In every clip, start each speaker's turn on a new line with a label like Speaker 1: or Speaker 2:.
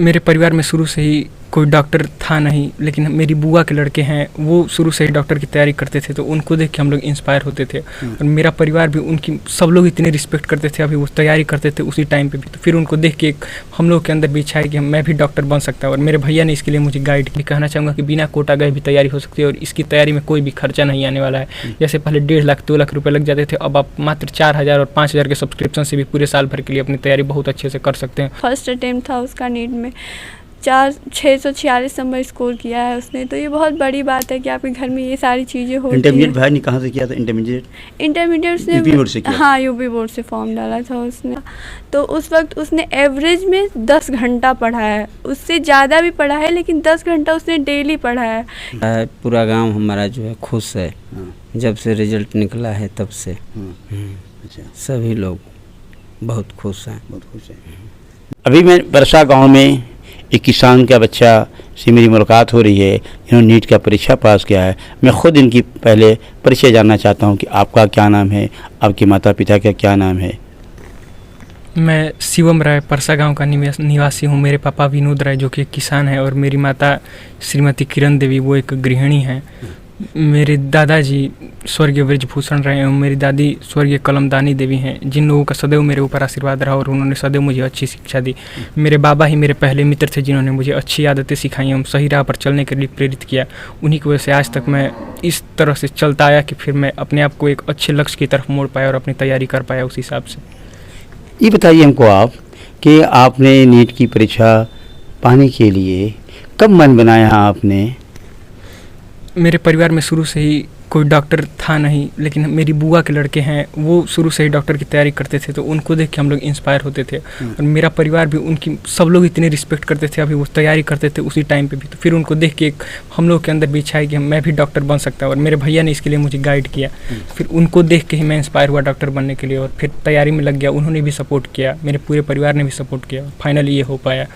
Speaker 1: मेरे परिवार में शुरू से ही कोई डॉक्टर था नहीं, लेकिन मेरी बुआ के लड़के हैं, वो शुरू से ही डॉक्टर की तैयारी करते थे, तो उनको देख के हम लोग इंस्पायर होते थे। और मेरा परिवार भी उनकी, सब लोग इतने रिस्पेक्ट करते थे, अभी वो तैयारी करते थे उसी टाइम पे भी, तो फिर उनको देख के एक हम लोग के अंदर भी इच्छा है कि मैं भी डॉक्टर बन सकता हूँ। और मेरे भैया ने इसके लिए मुझे गाइड किया। कहना चाहूँगा कि बिना कोटा गए भी तैयारी हो सकती है और इसकी तैयारी में कोई भी खर्चा नहीं आने वाला है। जैसे पहले 1.5 लाख 2 लाख रुपये लग जाते थे, अब आप मात्र 4,000 और 5,000 के सब्सक्रिप्शन से भी पूरे साल भर के लिए अपनी तैयारी बहुत अच्छे से कर सकते हैं।
Speaker 2: फर्स्ट अटेम्प्ट था उसका नीट में, 646 नंबर स्कोर किया है उसने, तो ये बहुत बड़ी बात है कि आपके घर में ये सारी चीज़ें होती हैं।
Speaker 3: इंटरमीडिएट भाई ने कहाँ से किया था? इंटरमीडिएट
Speaker 2: उसने
Speaker 3: यूपी बोर्ड से किया?
Speaker 2: हाँ, यूपी बोर्ड से फॉर्म डाला था उसने। तो उस वक्त उसने एवरेज में 10 घंटा पढ़ा है, उससे ज़्यादा भी पढ़ा है, लेकिन 10 घंटा उसने डेली पढ़ा है।
Speaker 4: पूरा गांव हमारा जो है खुश है, जब से रिजल्ट निकला है तब से।
Speaker 3: अच्छा,
Speaker 4: सभी लोग बहुत खुश हैं।
Speaker 3: बहुत खुश हैं। अभी मैं बरसा गांव में एक किसान का बच्चा से मेरी मुलाकात हो रही है। इन्होंने नीट का परीक्षा पास किया है। मैं ख़ुद इनकी पहले परिचय जानना चाहता हूं कि आपका क्या नाम है, आपके माता पिता का क्या नाम है?
Speaker 1: मैं शिवम राय परसा गांव का निवासी हूं। मेरे पापा विनोद राय जो कि एक किसान हैं और मेरी माता श्रीमती किरण देवी वो एक गृहिणी हैं। मेरे दादाजी स्वर्गीय ब्रजभूषण राय एवं मेरी दादी स्वर्गीय कलमदानी देवी हैं, जिन लोगों का सदैव मेरे ऊपर आशीर्वाद रहा और उन्होंने सदैव मुझे अच्छी शिक्षा दी। मेरे बाबा ही मेरे पहले मित्र थे जिन्होंने मुझे अच्छी आदतें सिखाई एवं सही राह पर चलने के लिए प्रेरित किया। उन्हीं की वजह से आज तक मैं इस तरह से चलता आया कि फिर मैं अपने आप को एक अच्छे लक्ष्य की तरफ मोड़ पाया और अपनी तैयारी कर पाया उस हिसाब से।
Speaker 3: ये बताइए हमको आप कि आपने नीट की परीक्षा पाने के लिए कब मन बनाया आपने?
Speaker 1: मेरे परिवार में शुरू से ही कोई डॉक्टर था नहीं, लेकिन मेरी बुआ के लड़के हैं, वो शुरू से ही डॉक्टर की तैयारी करते थे, तो उनको देख के हम लोग इंस्पायर होते थे। और मेरा परिवार भी उनकी, सब लोग इतने रिस्पेक्ट करते थे, अभी वो तैयारी करते थे उसी टाइम पे भी, तो फिर उनको देख के एक हम लोग के अंदर भी इच्छा है कि मैं भी डॉक्टर बन सकता हूँ। और मेरे भैया ने इसके लिए मुझे गाइड किया। फिर उनको देख के ही मैं इंस्पायर हुआ डॉक्टर बनने के लिए और फिर तैयारी में लग गया। उन्होंने भी सपोर्ट किया, मेरे पूरे परिवार ने भी सपोर्ट किया, फाइनली ये हो पाया।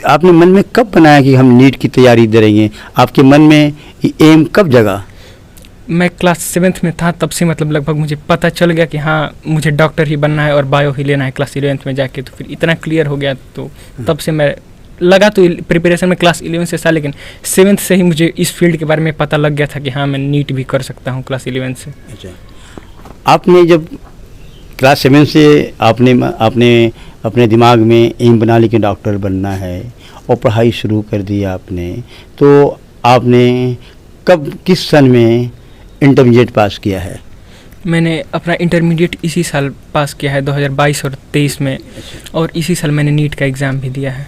Speaker 3: आपने मन में कब बनाया कि हम नीट की तैयारी करेंगे? आपके मन में एम कब जगा?
Speaker 1: मैं क्लास 7th में था, तब से मतलब लगभग मुझे पता चल गया कि हाँ मुझे डॉक्टर ही बनना है और बायो ही लेना है क्लास 11th में जाके। तो फिर इतना क्लियर हो गया, तो तब से मैं लगा, तो प्रिपरेशन में क्लास 11 से था, लेकिन 7th से ही मुझे इस फील्ड के बारे में पता लग गया था कि हाँ मैं नीट भी कर सकता हूँ क्लास 11 से।
Speaker 3: अच्छा, आपने जब क्लास 7 से आपने अपने दिमाग में एम बना ली कि डॉक्टर बनना है और पढ़ाई शुरू कर दी आपने, तो आपने कब किस सन में इंटरमीडिएट पास किया है?
Speaker 1: मैंने अपना इंटरमीडिएट इसी साल पास किया है 2022 और 23 में, और इसी साल मैंने नीट का एग्ज़ाम भी दिया है।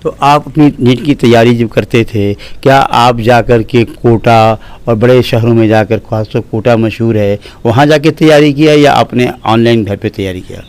Speaker 3: तो आप अपनी नीट की तैयारी जब करते थे, क्या आप जाकर के कोटा और बड़े शहरों में जाकर, खासतौर कोटा मशहूर है, वहाँ जाके तैयारी किया या आपने ऑनलाइन घर पे तैयारी किया?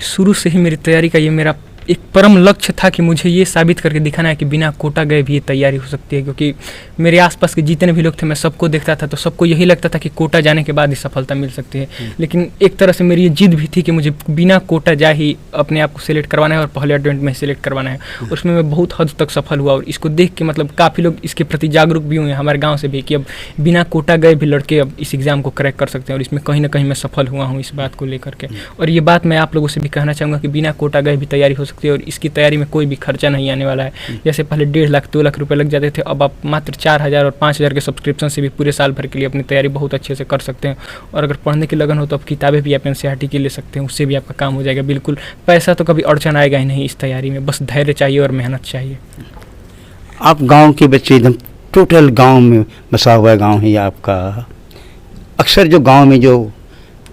Speaker 1: शुरू से ही मेरी तैयारी का ये मेरा एक परम लक्ष्य था कि मुझे ये साबित करके दिखाना है कि बिना कोटा गए भी ये तैयारी हो सकती है। क्योंकि मेरे आसपास के जितने भी लोग थे, मैं सबको देखता था, तो सबको यही लगता था कि कोटा जाने के बाद ही सफलता मिल सकती है। लेकिन एक तरह से मेरी ये जिद भी थी कि मुझे बिना कोटा जाए ही अपने आप को सिलेक्ट करवाना है और पहले अटेम्प्ट में सिलेक्ट करवाना है। उसमें मैं बहुत हद तक सफल हुआ और इसको देख के मतलब काफ़ी लोग इसके प्रति जागरूक भी हुए हैं हमारे गाँव से भी, कि अब बिना कोटा गए भी लड़के अब इस एग्ज़ाम को क्रैक कर सकते हैं। और इसमें कहीं ना कहीं मैं सफल हुआ हूँ इस बात को लेकर के। और ये बात मैं आप लोगों से भी कहना चाहूँगा कि बिना कोटा गए भी तैयारी हो सकती है और इसकी तैयारी में कोई भी खर्चा नहीं आने वाला है। जैसे पहले 1.5 लाख 2 लाख रुपए लग जाते थे, अब आप मात्र 4,000 और 5,000 के सब्सक्रिप्शन से भी पूरे साल भर के लिए अपनी तैयारी बहुत अच्छे से कर सकते हैं। और अगर पढ़ने की लगन हो तो आप किताबें भी आप NCERT की ले सकते हैं, उससे भी आपका काम हो जाएगा। बिल्कुल पैसा तो कभी अड़चन आएगा ही नहीं इस तैयारी में, बस धैर्य चाहिए और मेहनत चाहिए।
Speaker 3: आप गाँव के बच्चे, एकदम टोटल गाँव में बसा हुआ गाँव है आपका। अक्सर जो गाँव में जो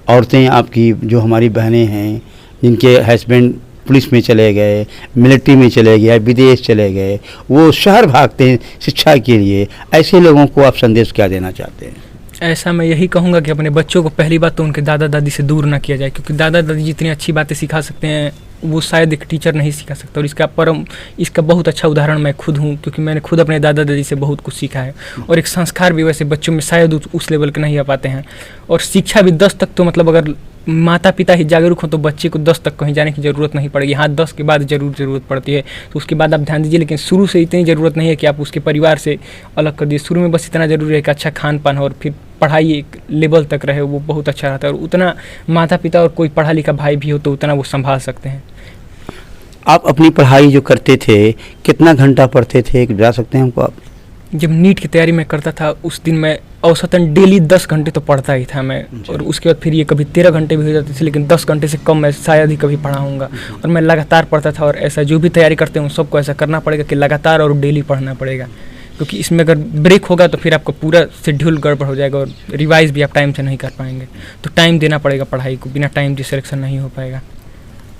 Speaker 3: औरतें आपकी, जो हमारी बहनें हैं, जिनके हस्बैंड पुलिस में चले गए, मिलिट्री में चले गए, विदेश चले गए, वो शहर भागते हैं शिक्षा के लिए, ऐसे लोगों को आप संदेश क्या देना चाहते हैं?
Speaker 1: ऐसा मैं यही कहूँगा कि अपने बच्चों को पहली बात तो उनके दादा दादी से दूर ना किया जाए, क्योंकि दादा दादी जितनी अच्छी बातें सिखा सकते हैं वो शायद एक टीचर नहीं सिखा सकता। और इसका बहुत अच्छा उदाहरण मैं खुद हूँ, क्योंकि मैंने खुद अपने दादा दादी से बहुत कुछ सीखा है। और एक संस्कार भी वैसे बच्चों में शायद उस लेवल के नहीं आ पाते हैं। और शिक्षा भी 10 तक, तो मतलब अगर माता पिता ही जागरूक हो तो बच्चे को 10 तक कहीं जाने की ज़रूरत नहीं पड़ेगी। हाँ, 10 के बाद ज़रूरत पड़ती है, तो उसके बाद आप ध्यान दीजिए, लेकिन शुरू से इतनी ज़रूरत नहीं है कि आप उसके परिवार से अलग कर दीजिए। शुरू में बस इतना ज़रूरी है कि अच्छा खान पान हो और फिर पढ़ाई एक लेवल तक रहे, वो बहुत अच्छा रहता है। और उतना माता पिता और कोई पढ़ा लिखा भाई भी हो तो उतना वो संभाल सकते हैं।
Speaker 3: आप अपनी पढ़ाई जो करते थे कितना घंटा पढ़ते थे बता सकते हैं हमको आप?
Speaker 1: जब नीट की तैयारी मैं करता था उस दिन मैं औसतन डेली 10 घंटे तो पढ़ता ही था मैं। और उसके बाद फिर ये कभी 13 घंटे भी हो जाते थे, लेकिन 10 घंटे से कम मैं शायद ही कभी पढ़ा होऊंगा। और मैं लगातार पढ़ता था, और ऐसा जो भी तैयारी करते हैं सबको ऐसा करना पड़ेगा कि लगातार और डेली पढ़ना पड़ेगा, क्योंकि इसमें अगर ब्रेक होगा तो फिर आपका पूरा शेड्यूल गड़बड़ हो जाएगा और रिवाइज भी आप टाइम से नहीं कर पाएंगे। तो टाइम देना पड़ेगा पढ़ाई को, बिना टाइम दिए सिलेक्शन नहीं हो पाएगा।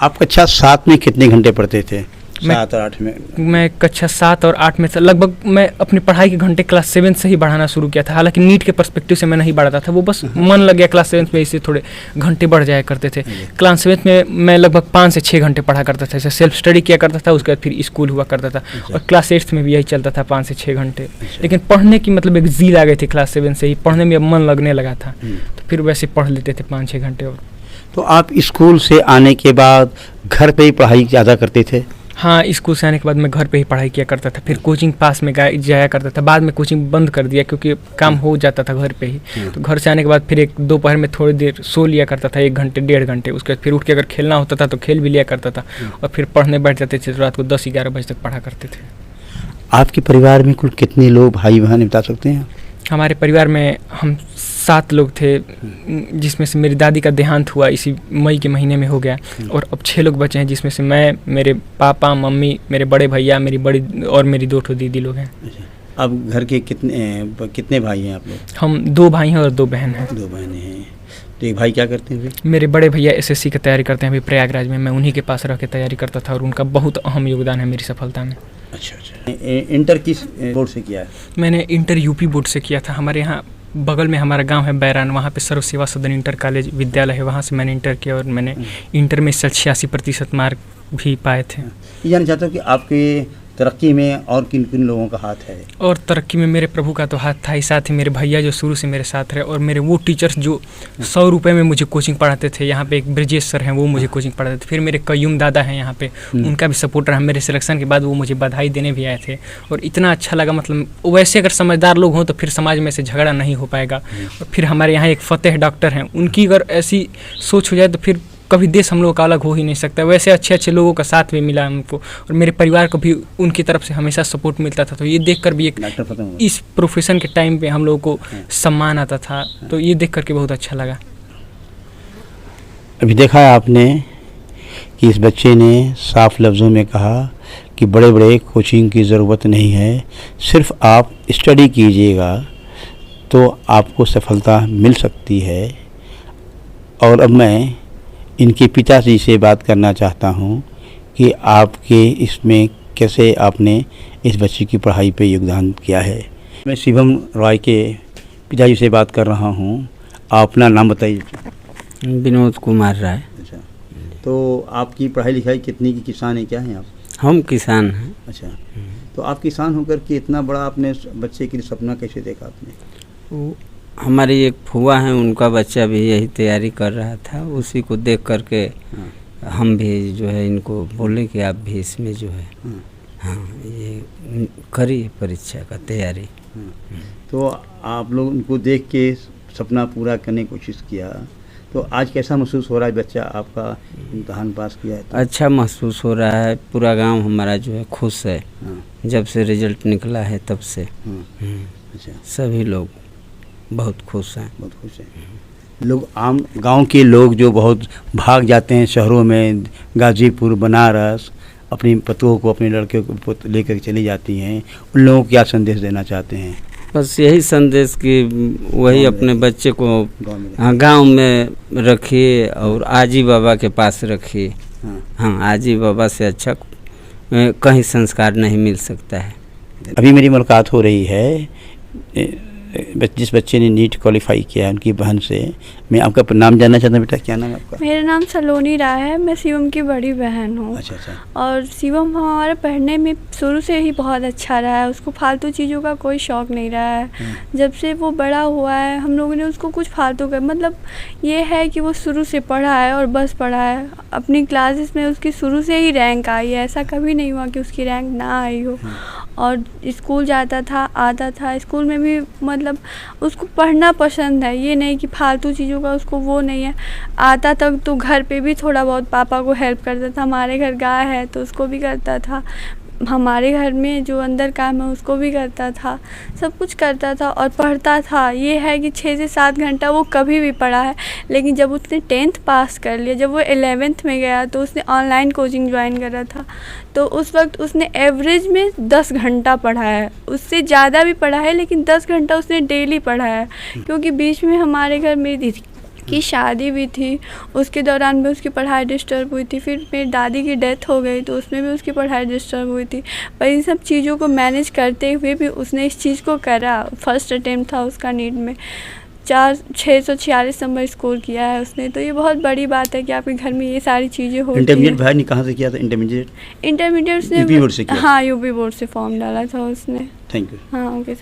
Speaker 3: आप कक्षा 7 में कितने घंटे पढ़ते थे? 7 और 8 में?
Speaker 1: मैं कक्षा 7 और 8 में से लगभग मैं अपनी पढ़ाई के घंटे क्लास 7 से ही बढ़ाना शुरू किया था। हालांकि नीट के पर्सपेक्टिव से मैं नहीं बढ़ाता था, वो बस मन लग गया क्लास 7 में, इससे थोड़े घंटे बढ़ जाया करते थे। क्लास 7 में मैं लगभग 5 से 6 घंटे पढ़ा करता था, जैसे सेल्फ स्टडी किया करता था, उसके बाद फिर स्कूल हुआ करता था। और क्लास 8 में भी यही चलता था, 5 से 6 घंटे। लेकिन पढ़ने की मतलब एक जील आ गई थी क्लास 7 से ही, पढ़ने में अब मन लगने लगा था, तो फिर वैसे पढ़ लेते थे 5-6 घंटे। और
Speaker 3: तो आप स्कूल से आने के बाद घर पे ही पढ़ाई ज़्यादा करते थे?
Speaker 1: हाँ, स्कूल से आने के बाद मैं घर पे ही पढ़ाई किया करता था। फिर कोचिंग पास में जाया करता था। बाद में कोचिंग बंद कर दिया क्योंकि काम हो जाता था घर पे ही। तो घर से आने के बाद फिर एक दोपहर में थोड़ी देर सो लिया करता था, 1 घंटे 1.5 घंटे। उसके बाद फिर उठ के अगर खेलना होता था तो खेल भी लिया करता था, और फिर पढ़ने बैठ जाते थे तो रात को 10-11 बजे तक पढ़ा करते थे।
Speaker 3: आपके परिवार में कुल कितने लोग भाई बहन बता सकते हैं?
Speaker 1: हमारे परिवार में हम 7 लोग थे, जिसमें से मेरी दादी का देहांत हुआ इसी मई के महीने में हो गया। और अब 6 लोग बचे हैं, जिसमें से मैं, मेरे पापा, मम्मी, मेरे बड़े भैया, मेरी बड़ी और मेरी 2 दीदी लोग हैं।
Speaker 3: अब घर के कितने भाई हैं आप लोग?
Speaker 1: हम 2 भाई हैं और 2 बहन हैं।
Speaker 3: 2 बहनें हैं। तो एक भाई क्या करते हैं अभी?
Speaker 1: मेरे बड़े भैया SSC की तैयारी करते हैं अभी प्रयागराज में। मैं उन्हीं के पास रह के तैयारी करता था, और उनका बहुत अहम योगदान है मेरी सफलता में।
Speaker 3: अच्छा। इंटर किस बोर्ड से किया है?
Speaker 1: मैंने इंटर यूपी बोर्ड से किया था। हमारे यहाँ बगल में हमारा गांव है बैरान, वहाँ पे सर्व सेवा सदन इंटर कॉलेज विद्यालय है, वहाँ से मैंने इंटर किया। और मैंने इंटर में 86% मार्क भी पाए थे।
Speaker 3: ये जानना चाहता हूँ कि आपके तरक्की में और किन किन लोगों का हाथ है?
Speaker 1: और तरक्की में मेरे प्रभु का तो हाथ था ही, साथ ही मेरे भैया जो शुरू से मेरे साथ रहे, और मेरे वो टीचर्स जो 100 रुपये में मुझे कोचिंग पढ़ाते थे। यहाँ पे एक ब्रजेश सर हैं, वो मुझे कोचिंग पढ़ाते थे। फिर मेरे कयूम दादा हैं यहाँ पे, उनका भी सपोर्ट रहा। मेरे सिलेक्शन के बाद वो मुझे बधाई देने भी आए थे, और इतना अच्छा लगा। मतलब वैसे अगर समझदार लोग हों तो फिर समाज में से झगड़ा नहीं हो पाएगा। और फिर हमारे यहाँ एक फतेह डॉक्टर हैं, उनकी अगर ऐसी सोच हो जाए तो फिर कभी देश हम लोगों का अलग हो ही नहीं सकता। वैसे अच्छे अच्छे लोगों का साथ भी मिला हमको, और मेरे परिवार को भी उनकी तरफ से हमेशा सपोर्ट मिलता था। तो ये देखकर भी एक इस प्रोफेशन के टाइम पे हम लोगों को सम्मान आता था, तो ये देख करके बहुत अच्छा लगा।
Speaker 3: अभी देखा है आपने कि इस बच्चे ने साफ लफ्ज़ों में कहा कि बड़े बड़े कोचिंग की ज़रूरत नहीं है, सिर्फ आप स्टडी कीजिएगा तो आपको सफलता मिल सकती है। और अब मैं इनके पिताजी से बात करना चाहता हूँ कि आपके इसमें कैसे आपने इस बच्चे की पढ़ाई पे योगदान किया है। मैं शिवम रॉय के पिताजी से बात कर रहा हूँ। आप अपना नाम बताइए।
Speaker 4: विनोद कुमार राय।
Speaker 3: अच्छा, तो आपकी पढ़ाई लिखाई कितनी की किसान है, क्या हैं आप?
Speaker 4: हम किसान हैं।
Speaker 3: अच्छा, तो आप किसान होकर के इतना बड़ा अपने बच्चे के लिए सपना कैसे देखा आपने?
Speaker 4: वो हमारी एक फुआ हैं, उनका बच्चा भी यही तैयारी कर रहा था, उसी को देख करके हम भी जो है इनको बोले कि आप भी इसमें जो है हाँ ये करिए परीक्षा का तैयारी।
Speaker 3: तो आप लोग उनको देख के सपना पूरा करने की कोशिश किया, तो आज कैसा महसूस हो रहा है? बच्चा आपका इम्तहान पास किया है तो?
Speaker 4: अच्छा महसूस हो रहा है। पूरा गांव हमारा जो है खुश है। जब से रिजल्ट निकला है तब से
Speaker 3: अच्छा,
Speaker 4: सभी लोग बहुत खुश हैं।
Speaker 3: बहुत खुश हैं लोग। आम गांव के लोग जो बहुत भाग जाते हैं शहरों में, गाजीपुर, बनारस, अपनी पतों को, अपने लड़के को लेकर चली जाती हैं, उन लोगों को क्या संदेश देना चाहते हैं?
Speaker 4: बस यही संदेश कि वही अपने बच्चे को गांव में रखिए और आजी बाबा के पास रखिए। हाँ, आजी बाबा से अच्छा कहीं संस्कार नहीं मिल सकता है।
Speaker 3: अभी मेरी मुलाकात हो रही है जिस बच्चे ने नीट क्वालिफाई किया है, उनकी बहन से। मैं आपका नाम जानना चाहता हूँ। बेटा क्या नाम है आपका?
Speaker 2: मेरा नाम सलोनी राय है, मैं शिवम की बड़ी बहन हूँ।
Speaker 3: अच्छा अच्छा।
Speaker 2: और शिवम हमारा पढ़ने में शुरू से ही बहुत अच्छा रहा है, उसको फालतू चीज़ों का कोई शौक़ नहीं रहा है। जब से वो बड़ा हुआ है हम लोगों ने उसको कुछ फालतू का, मतलब ये है कि वो शुरू से पढ़ा है और बस पढ़ा है। अपनी क्लासेस में उसकी शुरू से ही रैंक आई है, ऐसा कभी नहीं हुआ कि उसकी रैंक ना आई हो। और स्कूल जाता था, आता था। स्कूल में भी मतलब उसको पढ़ना पसंद है, ये नहीं कि फालतू चीज़ों का उसको वो नहीं है। आता तक तो घर पे भी थोड़ा बहुत पापा को हेल्प करता था। हमारे घर गाय है तो उसको भी करता था, हमारे घर में जो अंदर काम है उसको भी करता था, सब कुछ करता था और पढ़ता था। ये है कि 6 से 7 घंटा वो कभी भी पढ़ा है। लेकिन जब उसने 10th पास कर लिया, जब वो 11th में गया तो उसने ऑनलाइन कोचिंग ज्वाइन करा था। तो उस वक्त उसने एवरेज में 10 घंटा पढ़ा है, उससे ज़्यादा भी पढ़ा है, लेकिन 10 घंटा उसने डेली पढ़ा है। क्योंकि बीच में हमारे घर मेरी दीदी की शादी भी थी, उसके दौरान भी उसकी पढ़ाई डिस्टर्ब हुई थी। फिर मेरी दादी की डेथ हो गई तो उसमें भी उसकी पढ़ाई डिस्टर्ब हुई थी। पर इन सब चीज़ों को मैनेज करते हुए भी उसने इस चीज़ को करा। फर्स्ट अटेम्प्ट था उसका नीट में, 646 नंबर स्कोर किया है उसने। तो ये बहुत बड़ी बात है कि आपके घर में ये सारी चीज़ें होती हैं।
Speaker 3: इंटरमीडिएट भाई ने कहाँ से किया था? इंटरमीडिएट
Speaker 2: उसने
Speaker 3: यूपी बोर्ड से किया?
Speaker 2: हाँ, यूपी बोर्ड से फॉर्म डाला था उसने।
Speaker 3: Thank you.
Speaker 2: हाँ, ओके सर।